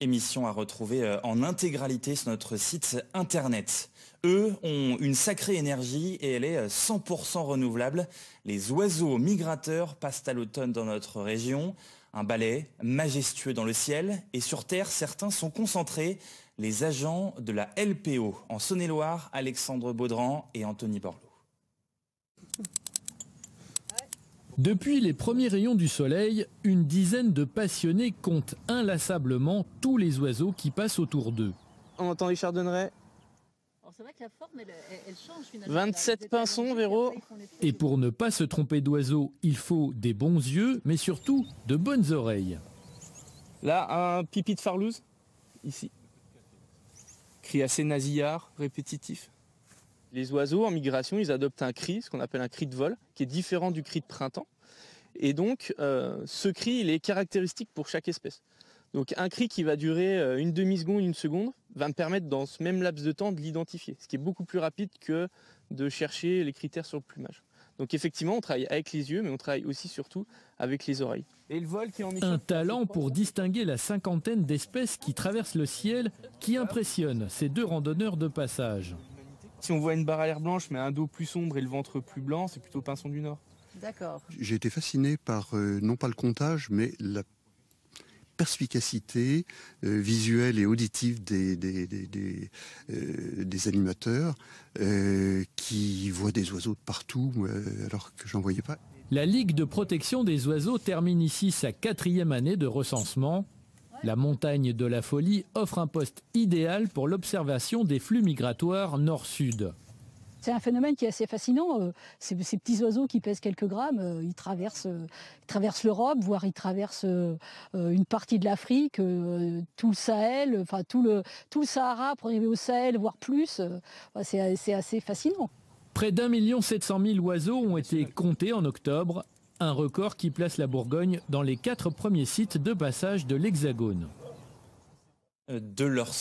Émission à retrouver en intégralité sur notre site internet. Eux ont une sacrée énergie et elle est 100% renouvelable. Les oiseaux migrateurs passent à l'automne dans notre région. Un ballet majestueux dans le ciel et sur terre, certains sont concentrés. Les agents de la LPO en Saône-et-Loire, Alexandre Baudran et Anthony Borloo. Depuis les premiers rayons du soleil, une dizaine de passionnés comptent inlassablement tous les oiseaux qui passent autour d'eux. On entend les chardonnerets. C'est vrai que la forme, elle change finalement. 27 pinsons, Véro. Et pour ne pas se tromper d'oiseaux, il faut des bons yeux, mais surtout de bonnes oreilles. Là, un pipi de farlouse, ici. Cri assez nasillard, répétitif. Les oiseaux en migration, ils adoptent un cri, ce qu'on appelle un cri de vol, qui est différent du cri de printemps. Et donc, ce cri, il est caractéristique pour chaque espèce. Donc un cri qui va durer une demi-seconde, une seconde, va me permettre dans ce même laps de temps de l'identifier, ce qui est beaucoup plus rapide que de chercher les critères sur le plumage. Donc effectivement, on travaille avec les yeux, mais on travaille aussi surtout avec les oreilles. Et le vol qui est en mission. Un talent pour distinguer la cinquantaine d'espèces qui traversent le ciel, qui impressionne ces deux randonneurs de passage. Si on voit une barrière blanche, mais un dos plus sombre et le ventre plus blanc, c'est plutôt pinson du Nord. D'accord. J'ai été fasciné par, non pas le comptage, mais la perspicacité visuelle et auditive des animateurs qui voient des oiseaux de partout alors que j'en voyais pas. La Ligue de protection des oiseaux termine ici sa 4e année de recensement. La montagne de la Folie offre un poste idéal pour l'observation des flux migratoires nord-sud. C'est un phénomène qui est assez fascinant. Ces petits oiseaux qui pèsent quelques grammes, ils traversent l'Europe, voire ils traversent une partie de l'Afrique, tout le Sahel, enfin tout le Sahara pour arriver au Sahel, voire plus. C'est assez fascinant. Près d'1 700 000 oiseaux ont été comptés en octobre, un record qui place la Bourgogne dans les 4 premiers sites de passage de l'Hexagone. De leur